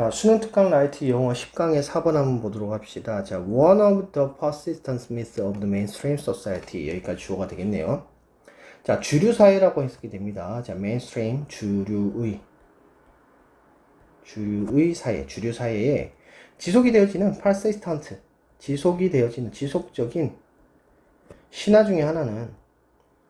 자, 수능 특강 라이트 영어 10강의 4번 한번 보도록 합시다. 자, one of the persistent myths of the mainstream society. 여기까지 주어가 되겠네요. 자, 주류 사회라고 해석이 됩니다. 자, mainstream, 주류의 사회, 주류 사회에 지속이 되어지는 persistent, 지속이 되어지는 지속적인 신화 중에 하나는,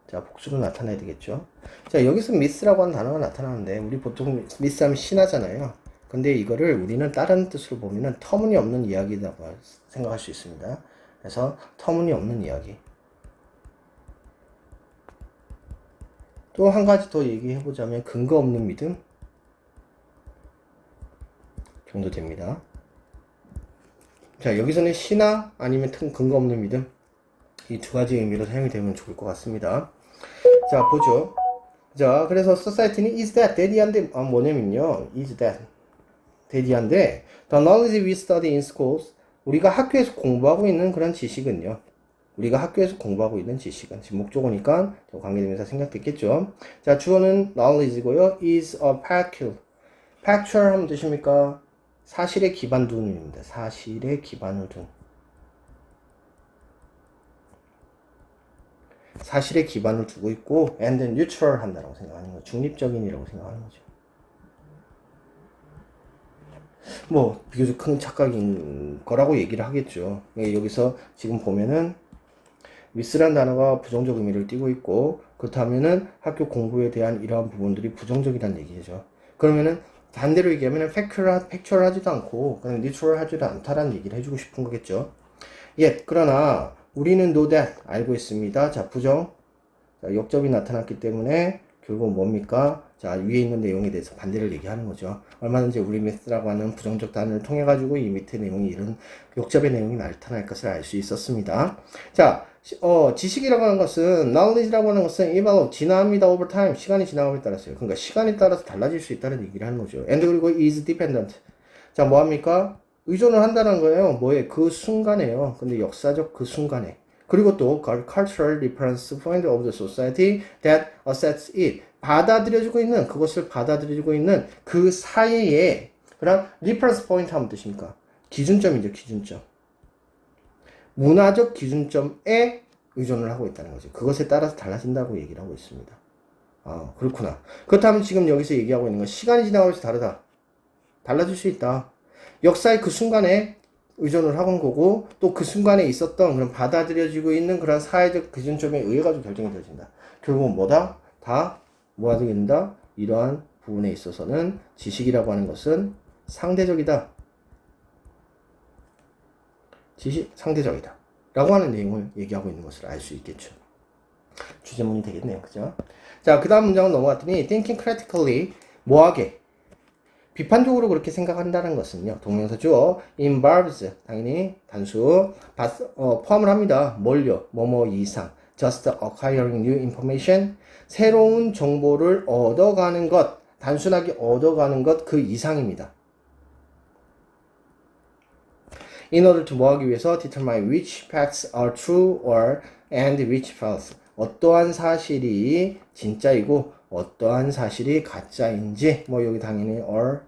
자, 복수로 나타내야 되겠죠. 자, 여기서 myth라고 하는 단어가 나타나는데, 우리 보통 myth 하면 신화잖아요. 근데 이거를 우리는 다른 뜻으로 보면은 터무니없는 이야기라고 생각할 수 있습니다. 그래서 터무니없는 이야기. 또 한 가지 더 얘기해보자면 근거 없는 믿음 정도 됩니다. 자, 여기서는 신화 아니면 근거 없는 믿음, 이 두 가지 의미로 사용이 되면 좋을 것 같습니다. 자, 보죠. 자, 그래서 society는 is that, 대디한데 뭐냐면요, is that 대디한데 the knowledge we study in schools, 우리가 학교에서 공부하고 있는 그런 지식은요, 우리가 학교에서 공부하고 있는 지식은, 지금 목적어니까 관계대명사 생략됐겠죠. 자, 주어는 knowledge고요. is a factual 하면 되십니까? 사실에 기반 둔입니다. 사실에 기반을 둔. 사실에 기반을 두고 있고 and neutral 한다라고 생각하는 거죠. 중립적인이라고 생각하는 거죠. 뭐 비교적 큰 착각인 거라고 얘기를 하겠죠. 여기서 지금 보면은 미스란 단어가 부정적 의미를 띠고 있고, 그렇다면은 학교 공부에 대한 이러한 부분들이 부정적이라는 얘기죠. 그러면은 반대로 얘기하면은 팩츄얼 하지도 않고 그냥 뉴트럴 하지도 않다라는 얘기를 해주고 싶은 거겠죠. 그러나 우리는 know that, 알고 있습니다. 자, 부정. 자, 역접이 나타났기 때문에 결국 뭡니까? 자, 위에 있는 내용에 대해서 반대를 얘기하는 거죠. 얼마든지 우리 myth라고 하는 부정적 단어를 통해 가지고 이 밑에 내용이, 이런 역접의 내용이 나타날 것을 알 수 있었습니다. 자, 지식이라고 하는 것은, knowledge라고 하는 것은 evolve, 진화합니다. over time, 시간이 지나감에 따라서요. 그러니까 시간에 따라서 달라질 수 있다는 얘기를 하는 거죠. and 그리고 is dependent. 자, 뭐합니까? 의존을 한다는 거예요. 뭐에? 그 순간에요. 근데 역사적 그 순간에. 그리고 또 cultural reference point of the society that accepts it. 받아들여지고 있는, 그것을 받아들여지고 있는 그 사회에, 그럼 reference point 하면 뜻입니까? 기준점이죠, 기준점. 문화적 기준점에 의존을 하고 있다는 거죠. 그것에 따라서 달라진다고 얘기를 하고 있습니다. 아, 그렇구나. 그렇다면 지금 여기서 얘기하고 있는 건 시간이 지나가면서 다르다. 달라질 수 있다. 역사의 그 순간에 의존을 하고 온 거고, 또 그 순간에 있었던 그런 받아들여지고 있는 그런 사회적 기준점에 의해 가지고 결정이 되어진다. 결국은 뭐다? 다 뭐가 되겠다? 이러한 부분에 있어서는 지식이라고 하는 것은 상대적이다. 지식 상대적이다. 라고 하는 내용을 얘기하고 있는 것을 알 수 있겠죠. 주제문이 되겠네요. 그죠? 자, 그 다음 문장은 넘어갔더니 thinking critically, 뭐하게? 비판적으로 그렇게 생각한다는 것은요, 동명사죠. involves, 당연히 단수, 포함을 합니다. 뭘요? 뭐뭐 이상. just acquiring new information, 새로운 정보를 얻어가는 것, 단순하게 얻어가는 것 그 이상입니다. in order to 뭐하기 위해서 determine which facts are true or and which false, 어떠한 사실이 진짜이고 어떠한 사실이 가짜인지, 뭐 여기 당연히 or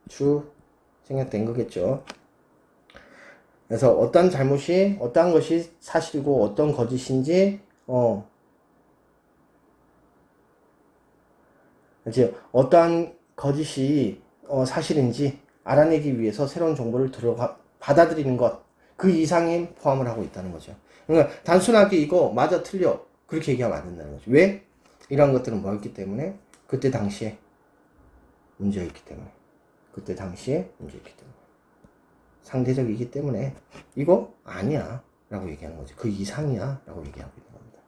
true 생략된 거겠죠. 그래서 어떤 어떠한 것이 사실이고 어떤 거짓인지, 이제 어떠한 거짓이 사실인지 알아내기 위해서 새로운 정보를 받아들이는 것, 그 이상인 포함을 하고 있다는 거죠. 그러니까 단순하게 이거 맞아 틀려 그렇게 얘기하면 안 된다는 거죠. 왜? 이런 것들은 뭐였기 때문에? 그때 당시에 문제였기 때문에. 그때 당시에 문제였기 때문에. 상대적이기 때문에 이거 아니야 라고 얘기하는 거죠. 그 이상이야 라고 얘기하고 있는 겁니다.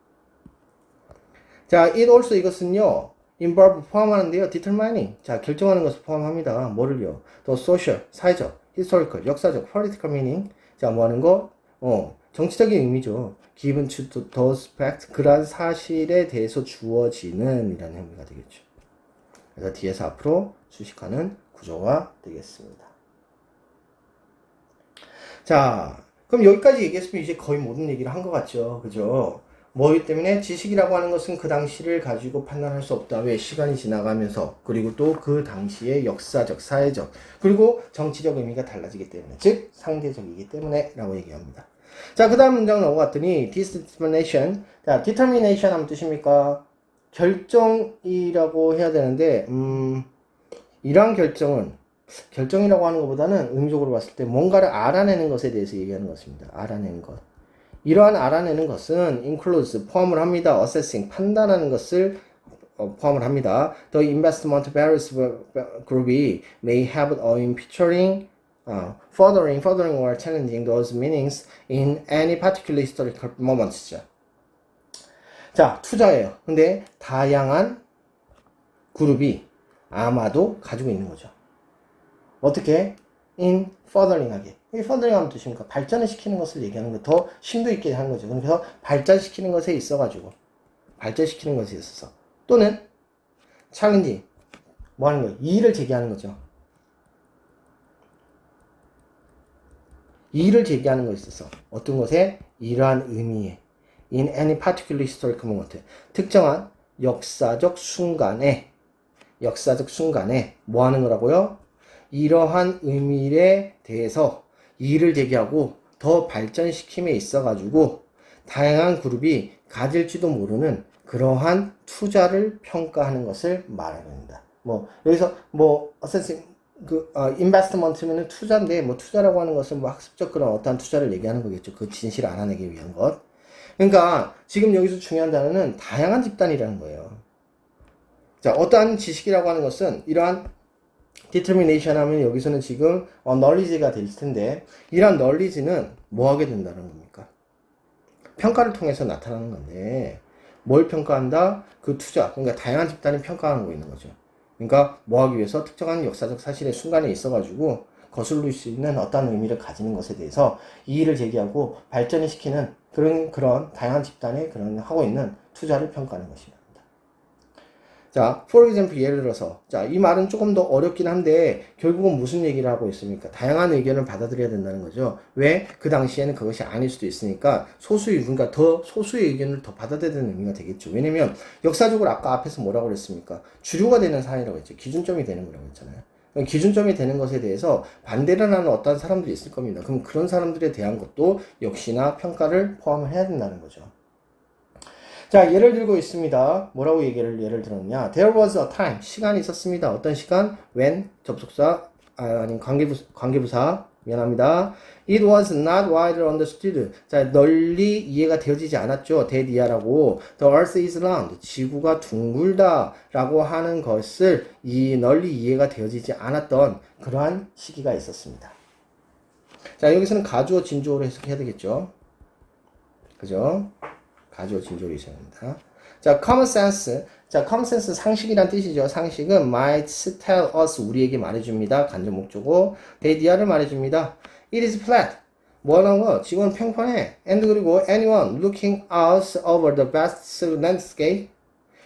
자, it also, 이것은요, involve 포함하는데요, determining, 자, 결정하는 것을 포함합니다. 뭐를요? 또 social, 사회적, historical, 역사적, political meaning, 자, 뭐 하는 거? 정치적인 의미죠. given to those facts, 그러한 사실에 대해서 주어지는 이라는 의미가 되겠죠. 그래서 뒤에서 앞으로 수식하는 구조가 되겠습니다. 자, 그럼 여기까지 얘기했으면 이제 거의 모든 얘기를 한 것 같죠. 그죠? 뭐이기 때문에 지식이라고 하는 것은 그 당시를 가지고 판단할 수 없다. 왜? 시간이 지나가면서 그리고 또 그 당시의 역사적, 사회적 그리고 정치적 의미가 달라지기 때문에 즉 상대적이기 때문에 라고 얘기합니다. 자, 그 다음 문장 넘어갔더니 determination. 자, determination 하면 뜻입니까? 결정이라고 해야 되는데 이러한 결정이라고 하는 것보다는 의미적으로 봤을 때 뭔가를 알아내는 것에 대해서 얘기하는 것입니다. 알아내는 것. 이러한 알아내는 것은 includes 포함을 합니다. assessing 판단하는 것을 포함을 합니다. The investment various group이 may have in picturing, furthering or challenging those meanings in any particular historical moments. 자, 투자예요. 근데 다양한 그룹이 아마도 가지고 있는 거죠. 어떻게? in furthering 하게. 이 furthering 하면 뜻입니까? 발전을 시키는 것을 얘기하는 거, 더 심도 있게 하는 거죠. 그래서 발전시키는 것에 있어가지고, 발전시키는 것에 있어서. 또는, challenge. 뭐 하는 거예요? 이의를 제기하는 거죠. 이의를 제기하는 것에 있어서. 어떤 것에? 이러한 의미에. in any particular historical moment. 특정한 역사적 순간에 뭐 하는 거라고요? 이러한 의미에 대해서 이의를 제기하고 더 발전시킴에 있어가지고 다양한 그룹이 가질지도 모르는 그러한 투자를 평가하는 것을 말합니다. 뭐 여기서 뭐 인베스트먼트면은 투자인데 뭐 투자라고 하는 것은 뭐 학습적 그런 어떠한 투자를 얘기하는 거겠죠. 그 진실을 알아내기 위한 것. 그러니까 지금 여기서 중요한 단어는 다양한 집단이라는 거예요. 자, 어떠한 지식이라고 하는 것은 이러한 determination 하면 여기서는 지금 knowledge가 될 텐데 이러한 knowledge는 뭐 하게 된다는 겁니까? 평가를 통해서 나타나는 건데 뭘 평가한다? 그 투자. 그러니까 다양한 집단이 평가하고 있는 거죠. 그러니까 뭐 하기 위해서 특정한 역사적 사실의 순간에 있어가지고 거슬릴 수 있는 어떤 의미를 가지는 것에 대해서 이의를 제기하고 발전을 시키는 그런 다양한 집단의 그런 하고 있는 투자를 평가하는 것입니다. 자, for example, 예를 들어서, 자, 이 말은 조금 더 어렵긴 한데, 결국은 무슨 얘기를 하고 있습니까? 다양한 의견을 받아들여야 된다는 거죠. 왜? 그 당시에는 그것이 아닐 수도 있으니까, 그러니까 더 소수의 의견을 더 받아들여야 되는 의미가 되겠죠. 왜냐면, 역사적으로 아까 앞에서 뭐라고 그랬습니까? 주류가 되는 사회라고 했죠. 기준점이 되는 거라고 했잖아요. 기준점이 되는 것에 대해서 반대를 하는 어떤 사람들이 있을 겁니다. 그럼 그런 사람들에 대한 것도 역시나 평가를 포함을 해야 된다는 거죠. 자, 예를 들고 있습니다. 뭐라고 예를 들었냐? There was a time. 시간이 있었습니다. 어떤 시간? When 접속사 아니 관계부사 미안합니다. It was not widely understood. 자, 널리 이해가 되어지지 않았죠. 대디아라고. The earth is round. 지구가 둥글다라고 하는 것을 널리 이해가 되어지지 않았던 그러한 시기가 있었습니다. 자, 여기서는 가주어 진주어로 해석해야 되겠죠. 그죠? 가주어 진조로 있어야 합니다. 자, common sense. 자, common sense 상식이란 뜻이죠. 상식은 might tell us 우리에게 말해줍니다. 간접 목적어. 데디아를 말해줍니다. It is flat. 뭐라는 거? 지구는 평평해. And 그리고 anyone looking out over the vast landscape.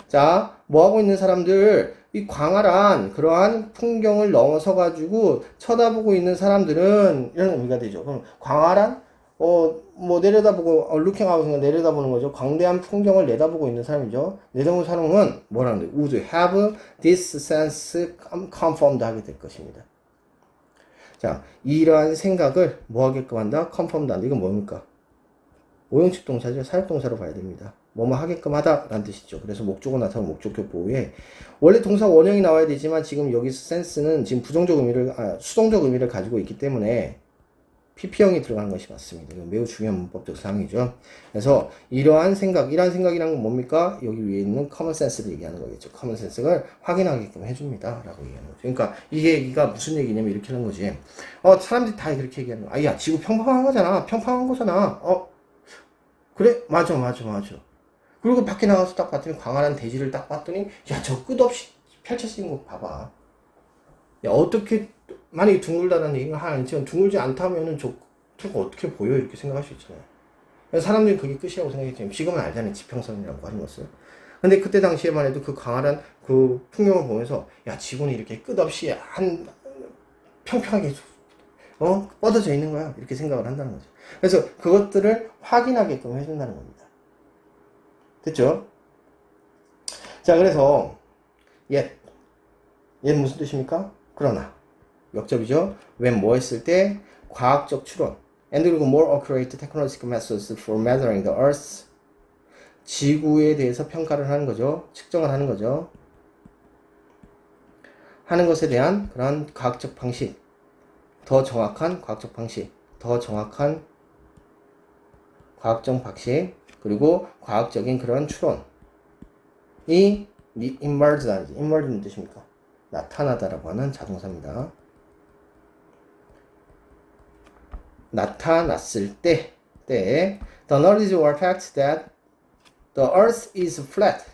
자, 뭐 하고 있는 사람들? 이 광활한 그러한 풍경을 넘어서 가지고 쳐다보고 있는 사람들은 이런 의미가 되죠. 그럼 광활한 뭐 내려다보고 looking out은 내려다보는 거죠. 광대한 풍경을 내다보고 있는 사람이죠. 내다보는 사람은 뭐라는데? would have this sense confirmed 하게 될 것입니다. 자, 이러한 생각을 뭐 하게끔 한다? confirmed 한다. 이건 뭡니까? 오형식 동사죠. 사역동사로 봐야 됩니다. 뭐뭐 하게끔 하다 라는 뜻이죠. 그래서 목적어 나타나는 목적격 보호에 원래 동사 원형이 나와야 되지만 지금 여기서 센스는 지금 수동적 의미를 가지고 있기 때문에 PP형이 들어가는 것이 맞습니다. 이건 매우 중요한 문법적 사항이죠. 그래서 이러한 생각이란 건 뭡니까? 여기 위에 있는 커먼센스를 얘기하는 거겠죠. 커먼센스를 확인하게끔 해줍니다. 라고 얘기하는 거죠. 그러니까 이게 얘기가 무슨 얘기냐면 이렇게 하는 거지. 사람들이 다 그렇게 얘기하는 거야. 야, 지구 평평한 거잖아. 평평한 거잖아. 그래? 맞아. 그리고 밖에 나가서 딱 봤더니 광활한 대지를 딱 봤더니 야, 저 끝없이 펼쳐진 거 봐봐. 야, 어떻게 만약에 둥글다는 얘기가 지금 둥글지 않다면은 저거 어떻게 보여? 이렇게 생각할 수 있잖아요. 사람들이 그게 끝이라고 생각했지만 지금은 알잖아요. 지평선이라고 하는 것을. 근데 그때 당시에만 해도 그 강한 그 풍경을 보면서 야, 지구는 이렇게 끝없이 평평하게 뻗어져 있는 거야. 이렇게 생각을 한다는 거죠. 그래서 그것들을 확인하게끔 해준다는 겁니다. 됐죠? 자, 그래서 yet 무슨 뜻입니까? 그러나 역접이죠. when 뭐 했을 때 과학적 추론 and 그리고 more accurate technological methods for measuring the earth 지구에 대해서 평가를 하는 거죠. 측정을 하는 거죠. 하는 것에 대한 그런 과학적 방식, 더 정확한 과학적 방식, 더 정확한 과학적 방식, 그리고 과학적인 그런 추론이 emerge는 뜻입니까? 나타나다라고 하는 자동사입니다. 나타났을 때, the knowledge or fact that the earth is flat.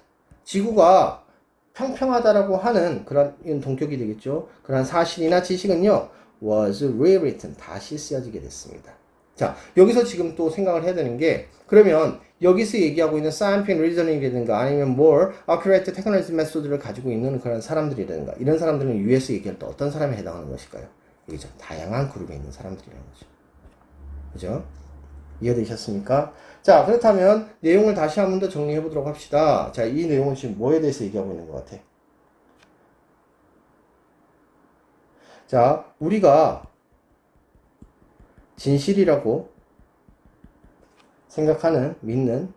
지구가 평평하다라고 하는 그런 동격이 되겠죠. 그런 사실이나 지식은요, was rewritten. 다시 쓰여지게 됐습니다. 자, 여기서 지금 또 생각을 해야 되는 게, 그러면 여기서 얘기하고 있는 scientific reasoning이라든가 아니면 more accurate technology method를 가지고 있는 그런 사람들이라든가 이런 사람들은 위에서 얘기할 때 어떤 사람에 해당하는 것일까요? 여기죠. 다양한 그룹에 있는 사람들이라는 거죠. 그죠? 이해되셨습니까? 자, 그렇다면 내용을 다시 한 번 더 정리해 보도록 합시다. 자, 이 내용은 지금 뭐에 대해서 얘기하고 있는 것 같아? 자, 우리가 진실이라고 생각하는, 믿는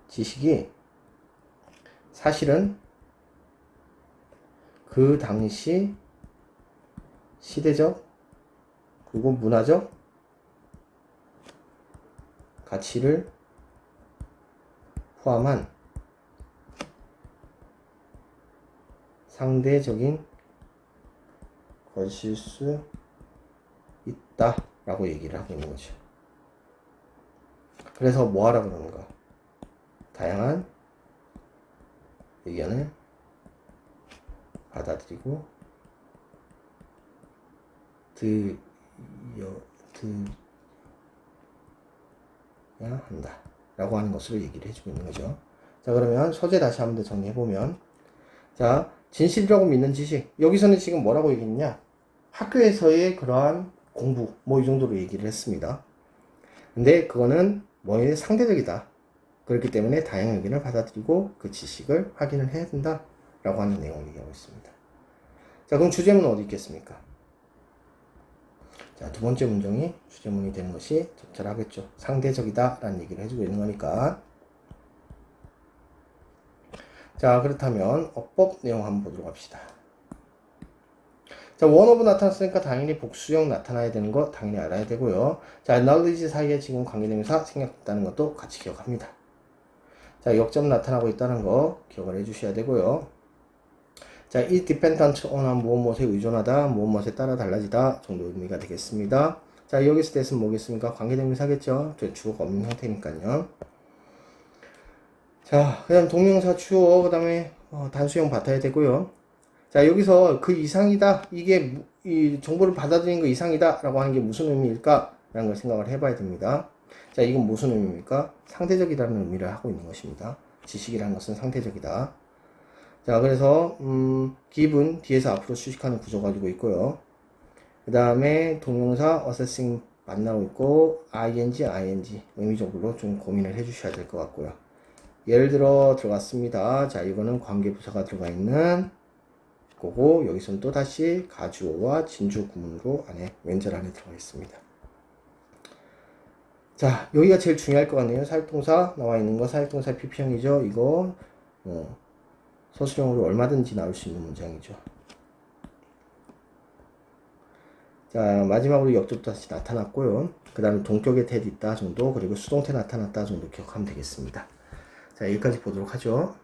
지식이 사실은 그 당시 시대적 그리고 문화적 가치를 포함한 상대적인 것일 수 있다 라고 얘기를 하고 있는 거죠. 그래서 뭐 하라 그러는가? 다양한 의견을 받아들이고 들어야 한다 라고 하는 것으로 얘기를 해주고 있는 거죠. 자, 그러면 소재 다시 한번 더 정리해보면, 자, 진실이라고 믿는 지식, 여기서는 지금 뭐라고 얘기했냐? 학교에서의 그러한 공부 뭐 이 정도로 얘기를 했습니다. 근데 그거는 뭐에 상대적이다. 그렇기 때문에 다양한 의견을 받아들이고 그 지식을 확인을 해야 된다 라고 하는 내용을 얘기하고 있습니다. 자, 그럼 주제문은 어디 있겠습니까? 자, 두 번째 문장이 주제문이 되는 것이 적절하겠죠. 상대적이다 라는 얘기를 해주고 있는 거니까. 자, 그렇다면 어법 내용 한번 보도록 합시다. 자, 원어브 나타났으니까 당연히 복수형 나타나야 되는 거 당연히 알아야 되고요. 자, knowledge 사이에 지금 관계대명사 생략됐다는 것도 같이 기억합니다. 자, 역점 나타나고 있다는 거 기억을 해주셔야 되고요. 자, is dependent on 무엇에 의존하다, 무엇에 따라 달라지다 정도 의미가 되겠습니다. 자, 여기서 대신 뭐겠습니까? 관계대명사겠죠. 주어가 없는 형태니까요. 자, 그 다음 동명사 주어, 그 다음에 단수형 받아야 되고요. 자, 여기서 그 이상이다, 이게 이 정보를 받아들이는 거 이상이다 라고 하는 게 무슨 의미일까? 라는 걸 생각을 해봐야 됩니다. 자, 이건 무슨 의미입니까? 상대적이라는 의미를 하고 있는 것입니다. 지식이라는 것은 상대적이다. 자, 그래서 given 뒤에서 앞으로 수식하는 구조 가지고 있고요. 그 다음에 동명사 assessing 만나고 있고 ing 의미적으로 좀 고민을 해 주셔야 될 것 같고요. 예를 들어 들어갔습니다. 자, 이거는 관계부사가 들어가 있는 거고, 여기서는 또 다시 가주어와 진주 구문으로 안에 왼절 안에 들어가 있습니다. 자, 여기가 제일 중요할 것 같네요. 사역동사 나와 있는 거, 사역동사 PP형이죠. 이거 서술형으로 얼마든지 나올 수 있는 문장이죠. 자, 마지막으로 역접도 다시 나타났고요. 그 다음에 동격의 태 있다 정도, 그리고 수동태 나타났다 정도 기억하면 되겠습니다. 자, 여기까지 보도록 하죠.